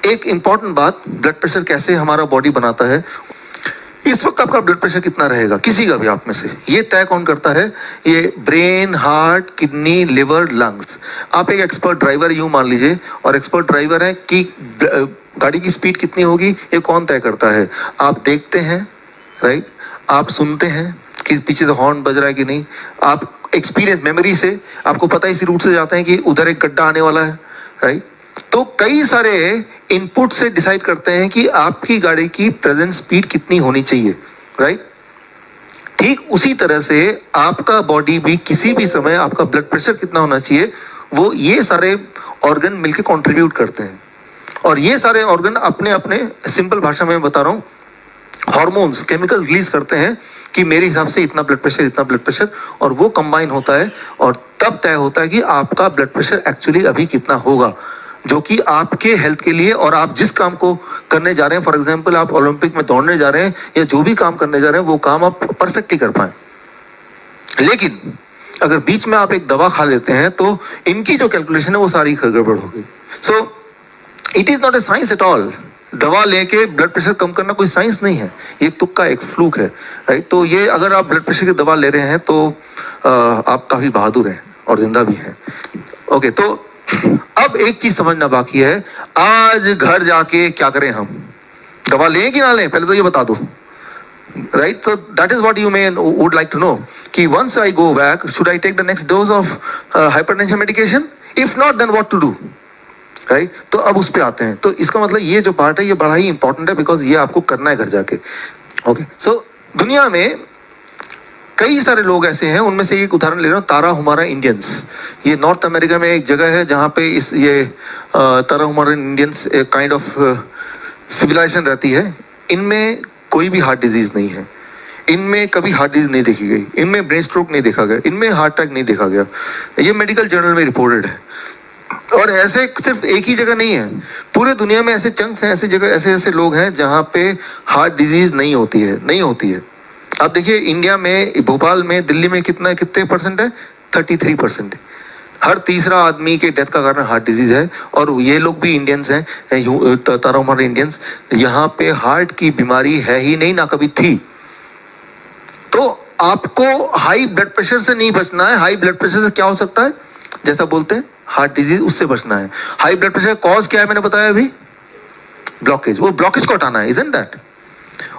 एक इंपॉर्टेंट बात, blood pressure कैसे हमारा बॉडी बनाता है। इस वक्त आपका ब्लड प्रेशर कितना रहेगा किसी का भी आप में से, ये तय कौन करता है? ये brain, heart, kidney, liver, lungs. आप एक एक्सपर्ट ड्राइवर यूं मान लीजिए, और एक्सपर्ट ड्राइवर है कि गाड़ी की स्पीड कितनी होगी ये कौन तय करता है? आप देखते हैं, राइट? आप सुनते हैं कि पीछे से हॉर्न बज रहा है कि नहीं, आप एक्सपीरियंस, मेमोरी से आपको पता है इसी रूट से जाते हैं कि उधर एक गड्ढा आने वाला है, राइट? तो कई सारे इनपुट से डिसाइड करते हैं कि आपकी गाड़ी की प्रेजेंट स्पीड कितनी होनी चाहिए, राइट? ठीक उसी तरह से आपका बॉडी भी किसी भी समय आपका ब्लड प्रेशर कितना होना चाहिए, वो ये सारे ऑर्गन मिलके कंट्रीब्यूट करते हैं। और ये सारे ऑर्गन अपने अपने, सिंपल भाषा में बता रहा हूँ, हार्मोन्स, केमिकल रिलीज करते हैं कि मेरे हिसाब से इतना ब्लड प्रेशर, इतना ब्लड प्रेशर, और वो कंबाइन होता है और तब तय होता है कि आपका ब्लड प्रेशर एक्चुअली अभी कितना होगा, जो कि आपके हेल्थ के लिए और आप जिस काम को करने जा रहे हैं, फॉर एग्जांपल आप ओलंपिक में दौड़ने जा रहे हैं या जो भी काम करने जा रहे हैं वो काम आप परफेक्टली कर पाए। लेकिन अगर बीच में आप एक दवा खा लेते हैं तो इनकी जो कैलकुलेशन है वो सारी गड़बड़ हो गई। So it is not a science at all. दवा लेके ब्लड प्रेशर कम करना कोई साइंस नहीं है, ये तुक्का, एक फ्लूक है, राइट? तो ये अगर आप ब्लड प्रेशर की दवा ले रहे हैं तो आप काफी बहादुर हैं और जिंदा भी हैं। ओके, तो अब एक चीज समझना बाकी है, आज घर जाके क्या करें हम? दवा लें कि ना लें, पहले तो ये बता दो, right? So that is what you may would like to know कि once I go back, should I take the next dose of hypertension medication? If not, then what to do? Right? तो अब उस पे आते हैं। तो इसका मतलब ये जो पार्ट है ये बड़ा ही इंपॉर्टेंट है, बिकॉज ये आपको करना है घर जाके। ओके, सो दुनिया में कई सारे लोग ऐसे हैं, उनमें से एक उदाहरण ले रहा हूँ, ताराहुमारा इंडियंस। ये नॉर्थ अमेरिका में एक जगह है जहाँ पे इस ये ताराहुमारा इंडियंस एक काइंड ऑफ सिविलाइजेशन रहती है। इनमें कोई भी हार्ट डिजीज नहीं है, इनमें कभी हार्ट डिजीज नहीं देखी गई, इनमें ब्रेन स्ट्रोक नहीं देखा गया, इनमें हार्ट अटैक नहीं देखा गया। ये मेडिकल जर्नल में रिपोर्टेड है। और ऐसे सिर्फ एक ही जगह नहीं है, पूरे दुनिया में ऐसे चंक्स हैं, ऐसे जगह, ऐसे ऐसे लोग हैं जहाँ पे हार्ट डिजीज नहीं होती है। आप देखिए इंडिया में, भोपाल में, दिल्ली में कितने परसेंट है? 33%। हर तीसरा आदमी के डेथ का कारण हार्ट डिजीज है। और ये लोग भी इंडियंस हैं, ताराहुमारा इंडियंस। यहाँ पे हार्ट की बीमारी है ही नहीं, ना कभी थी। तो आपको हाई ब्लड प्रेशर से नहीं बचना है। हाई ब्लड प्रेशर से क्या हो सकता है, जैसा बोलते हैं हार्ट डिजीज, उससे बचना है। हाई ब्लड प्रेशर कॉज क्या है मैंने बताया अभी? ब्लॉकेज। वो ब्लॉकेज को हटाना है, इजंट दैट?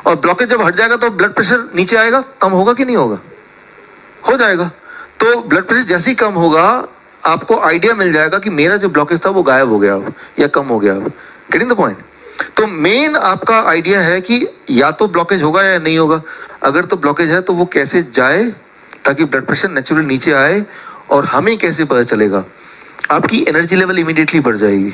और ब्लॉकेज जब हट जाएगा तो ब्लड प्रेशर नीचे आएगा, कम होगा कि नहीं होगा? हो जाएगा। तो ब्लड प्रेशर जैसे ही कम होगा आपको आइडिया मिल जाएगा कि मेरा जो ब्लॉकेज था वो गायब हो गया अब, या कम हो गया अब। Getting the point? तो मेन आपका आइडिया है कि या तो ब्लॉकेज होगा या नहीं होगा। अगर तो ब्लॉकेज है तो वो कैसे जाए ताकि ब्लड प्रेशर नेचुरली नीचे आए, और हमें कैसे पता चलेगा? आपकी एनर्जी लेवल इमीडिएटली बढ़ जाएगी।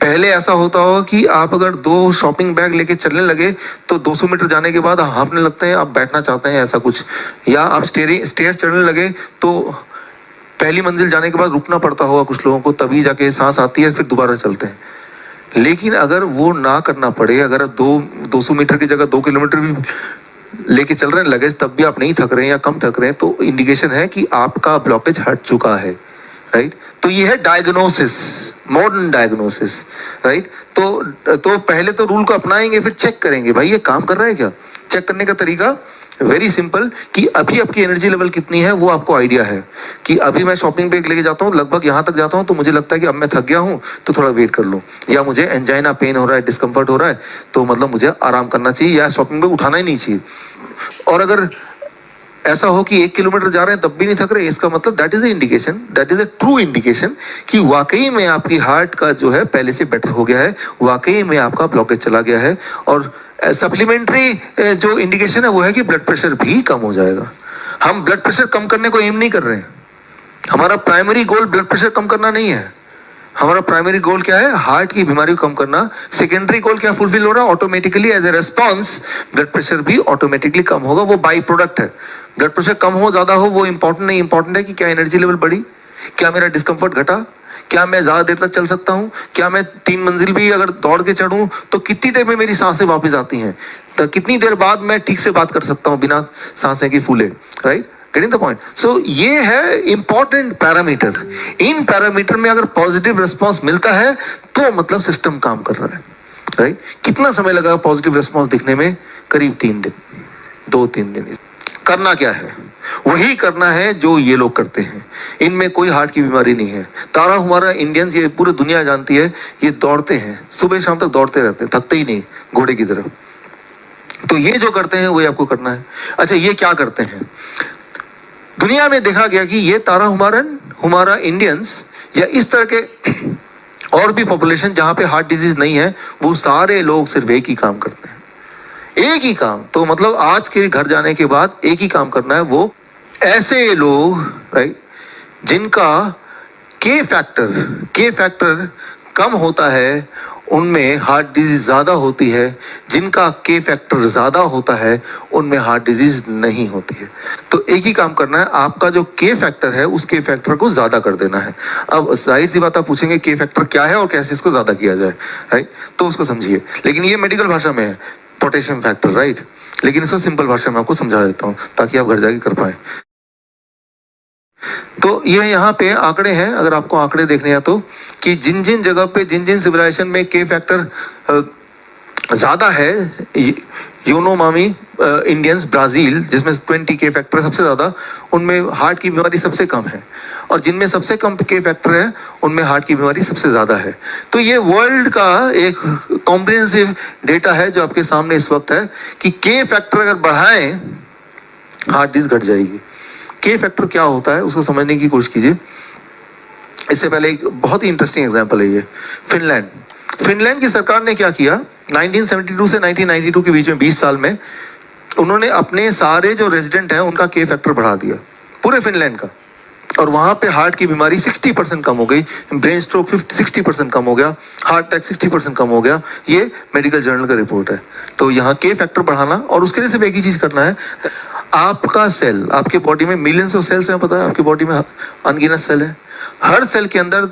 पहले ऐसा होता होगा कि आप अगर 2 शॉपिंग बैग लेके चलने लगे तो 200 मीटर जाने के बाद हांफने लगते हैं, आप बैठना चाहते हैं, ऐसा कुछ। या आप स्टेयर चढ़ने लगे तो पहली मंजिल जाने के बाद रुकना पड़ता होगा कुछ लोगों को, तभी जाके सांस आती है, फिर दोबारा चलते हैं। लेकिन अगर वो ना करना पड़े, अगर 200 मीटर की जगह 2 किलोमीटर भी लेके चल रहे हैं लगेज, तब भी आप नहीं थक रहे हैं या कम थक रहे हैं, तो इंडिकेशन है कि आपका ब्लॉकेज हट चुका है, राइट? तो ये है डायग्नोसिस, मॉडर्न डायग्नोसिस, राइट? तो पहले तो रूल को अपनाएंगे, फिर चेक करेंगे भाई ये काम कर रहा है क्या। चेक करने का तरीका वेरी सिंपल, कि अभी आपकी एनर्जी लेवल कितनी है वो आपको आइडिया है कि अभी मैं शॉपिंग बैग लेके जाता हूँ, लगभग यहाँ तक जाता हूँ तो मुझे लगता है कि अब मैं थक गया हूँ तो थोड़ा वेट कर लूँ, या मुझे एंजाइना पेन हो रहा है, डिस्कम्फर्ट हो रहा है, तो मतलब मुझे आराम करना चाहिए, या शॉपिंग बैग उठाना ही नहीं चाहिए। और अगर ऐसा हो कि 1 किलोमीटर जा रहे हैं तब भी नहीं थक रहे, इसका मतलब that is a true indication कि वाकई में आपकी हार्ट का जो है पहले से बेटर हो गया है, वाकई में आपका ब्लॉकेज चला गया है। और सप्लीमेंट्री जो इंडिकेशन है वो है कि ब्लड प्रेशर भी कम हो जाएगा। हम ब्लड प्रेशर कम करने को एम नहीं कर रहे हैं, हमारा प्राइमरी गोल ब्लड प्रेशर कम करना नहीं है। हमारा प्राइमरी गोल क्या है? हार्ट की बीमारी को कम करना। सेकेंडरी गोल क्या फुलफिल हो रहा है? Automatically as a response blood pressure भी ऑटोमेटिकली कम होगा, वो बाई प्रोडक्ट है। ब्लड प्रेशर कम हो ज्यादा हो वो इंपॉर्टेंट नहीं, इंपॉर्टेंट है कि क्या एनर्जी लेवल बढ़ी, क्या मेरा डिस्कम्फर्ट घटा, क्या मैं ज्यादा देर तक चल सकता हूँ, क्या मैं 3 मंजिल भी अगर दौड़ के चढ़ूं तो कितनी देर में मेरी सांसें वापस आती हैं, तो कितनी देर बाद मैं ठीक से बात कर सकता हूँ बिना सांसें की फूले, right? Getting the point? So ये है इंपॉर्टेंट पैरामीटर। इन पैरामीटर में अगर पॉजिटिव रिस्पॉन्स मिलता है तो मतलब सिस्टम काम कर रहा है। राइट। कितना समय लगा पॉजिटिव रिस्पॉन्स दिखने में? करीब 3 दिन, 2-3 दिन। करना क्या है? वही करना है जो ये लोग करते हैं। इनमें कोई हार्ट की बीमारी नहीं है। तारा हमारा इंडियंस, ये पूरी दुनिया जानती है, ये दौड़ते हैं, सुबह शाम तक दौड़ते रहते हैं, थकते ही नहीं, घोड़े की तरह। तो ये जो करते हैं वही आपको करना है। अच्छा, ये क्या करते हैं? दुनिया में देखा गया कि ये तारा हमारा इंडियंस या इस तरह के और भी पॉपुलेशन जहां पे हार्ट डिजीज नहीं है, वो सारे लोग सिर्फ एक ही काम करते हैं, एक ही काम। तो मतलब आज के घर जाने के बाद एक ही काम करना है, वो ऐसे लोग, राइट, जिनका के फैक्टर कम होता है, उनमें हार्ट डिजीज ज्यादा होती है। जिनका के फैक्टर ज्यादा होता है उनमें हार्ट डिजीज नहीं होती है। तो एक ही काम करना है, आपका जो के फैक्टर है उस के फैक्टर को ज्यादा कर देना है। अब जाहिर सी बात आप पूछेंगे के फैक्टर क्या है और कैसे इसको ज्यादा किया जाए, राइट? तो उसको समझिए। लेकिन ये मेडिकल भाषा में है पोटेशियम फैक्टर, राइट? लेकिन इसको सिंपल भाषा में आपको समझा देता हूं ताकि आप घर जाके कर पाए। तो ये यहाँ पे आंकड़े हैं, अगर आपको आंकड़े देखने हैं तो, कि जिन जिन जगह पे जिन जिन सिविलाइजेशन में के फैक्टर ज्यादा है, यूनोमामी इंडियंस ब्राजील जिसमें 20 के फैक्टर सबसे ज्यादा, उनमें हार्ट की बीमारी सबसे कम है। और जिनमें सबसे कम के फैक्टर है उनमें हार्ट की बीमारी सबसे ज्यादा है। तो ये वर्ल्ड का एक कॉम्प्रिहेंसिव डेटा है जो आपके सामने इस वक्त है कि के फैक्टर अगर बढ़ाएं हार्ट डिजीज घट जाएगी। के फैक्टर क्या होता है उसको समझने की कोशिश कीजिए। इससे पहले एक बहुत ही इंटरेस्टिंग एग्जांपल है ये, फिनलैंड की सरकार ने क्या किया, 1972 से 1992 के बीच में 20 साल में उन्होंने अपने सारे जो रेजिडेंट हैं उनका के फैक्टर बढ़ा दिया, पूरे फिनलैंड का। और वहां पे हार्ट की बीमारी 60% कम हो गई, ब्रेन स्ट्रोक 60% कम हो गया, हार्ट अटैक 60% कम हो गया। ये मेडिकल जर्नल का रिपोर्ट है। तो यहाँ के फैक्टर बढ़ाना, और उसके लिए सिर्फ एक ही चीज करना है, आपका सेल, आपके बॉडी में मिलियंस ऑफ सेल्स हैं, पता है आपकी बॉडी में अनगिनत सेल है। हर सेल के अंदर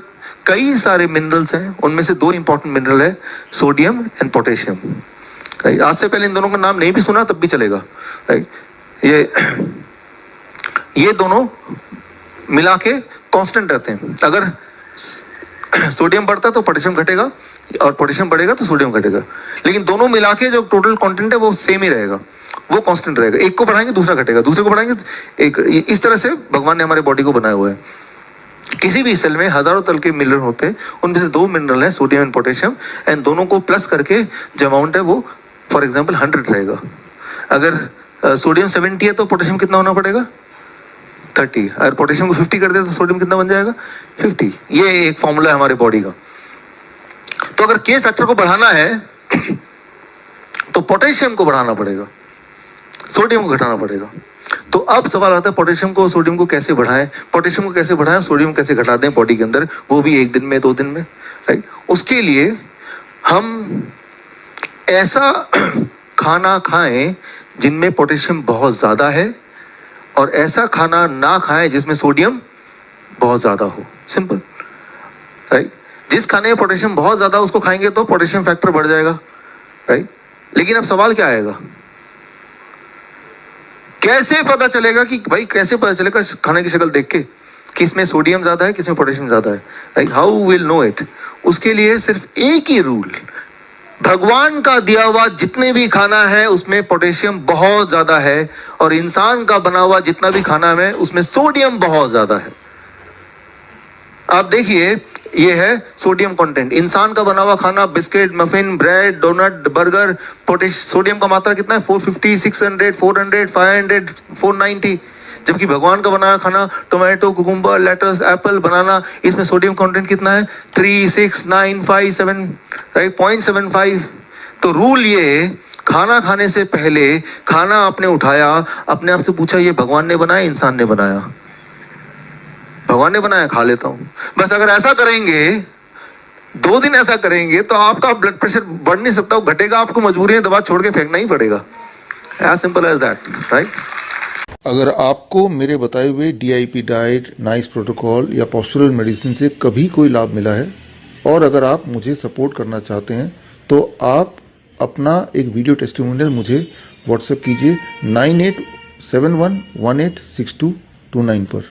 कई सारे मिनरल्स हैं, उनमें से 2 इंपॉर्टेंट मिनरल है, सोडियम एंड पोटेशियम, राइट? आज से पहले इन दोनों का नाम नहीं भी सुना तब भी चलेगा, राइट? ये दोनों मिला के कांस्टेंट रहते हैं। अगर सोडियम बढ़ता है तो पोटेशियम घटेगा, और पोटेशियम बढ़ेगा तो सोडियम घटेगा। लेकिन दोनों मिला के जो टोटल कंटेंट है वो सेम ही रहेगा, वो कांस्टेंट रहेगा। एक को बढ़ाएंगे दूसरा घटेगा, दूसरे को बढ़ाएंगे एक, इस तरह से भगवान ने हमारे बॉडी को बनाया हुआ है। किसी भी सेल में हजारों तरह के मिनरल होते हैं, उनमें से 2 मिनरल हैं, सोडियम एंड पोटेशियम, एंड दोनों को प्लस करके जो अमाउंट है वो फॉर एग्जाम्पल 100 रहेगा। अगर सोडियम 70 है तो पोटेशियम कितना होना पड़ेगा? 30। अगर पोटेशियम को 50 कर दे तो सोडियम कितना बन जाएगा? 50। ये एक फॉर्मूला है हमारे बॉडी का। तो अगर के फैक्टर को बढ़ाना है तो पोटेशियम को बढ़ाना पड़ेगा, सोडियम को घटाना पड़ेगा। तो अब सवाल आता है पोटेशियम को सोडियम को कैसे बढ़ाएं, पोटेशियम को कैसे बढ़ाएं, सोडियम कैसे घटा दें बॉडी के अंदर, वो भी 1 दिन में 2 दिन में, राइट? उसके लिए हम ऐसा खाना खाएं जिनमें पोटेशियम बहुत ज्यादा है, और ऐसा खाना ना खाएं जिसमें सोडियम बहुत ज्यादा हो। Simple, right? जिस खाने में पोटेशियम बहुत ज्यादा उसको खाएंगे तो पोटेशियम फैक्टर बढ़ जाएगा, राइट? लेकिन अब सवाल क्या आएगा, कैसे पता चलेगा कि भाई, कैसे पता चलेगा खाने की शक्ल देख के कि इसमें सोडियम ज्यादा है किसमें पोटेशियम ज्यादा है, right? How will know it? उसके लिए सिर्फ एक ही रूल, भगवान का दिया हुआ जितने भी खाना है उसमें पोटेशियम बहुत ज्यादा है, और इंसान का बना हुआ जितना भी खाना है उसमें सोडियम बहुत ज्यादा है। आप देखिए, ये है सोडियम कंटेंट। इंसान का बना हुआ खाना, biscuit, muffin, bread, donut, burger, sodium का मात्रा कितना है? 450, 600, 400, 500, 490। जबकि भगवान का बनाया खाना, टोमेटो, कुकुम्बर, लेटस, एप्पल, बनाना, इसमें सोडियम कंटेंट कितना है? 3, 6, 9, 5, 7, राइट? 0.75। तो रूल ये, खाना खाने से पहले खाना आपने उठाया, अपने आप से पूछा ये भगवान ने बनाया इंसान ने बनाया? भगवान ने बनाया, खा लेता हूं बस। अगर ऐसा करेंगे, 2 दिन ऐसा करेंगे तो आपका ब्लड प्रेशर बढ़ नहीं सकता, वो घटेगा, आपको मजबूरी है दवा छोड़ के फेंकना ही पड़ेगा। As simple as that, right? अगर आपको मेरे बताए हुए DIP डाइट, नाइस प्रोटोकॉल या पोस्चरल मेडिसिन से कभी कोई लाभ मिला है, और अगर आप मुझे सपोर्ट करना चाहते हैं, तो आप अपना एक वीडियो टेस्टिमोनियल मुझे व्हाट्सएप कीजिए 9871186229 पर।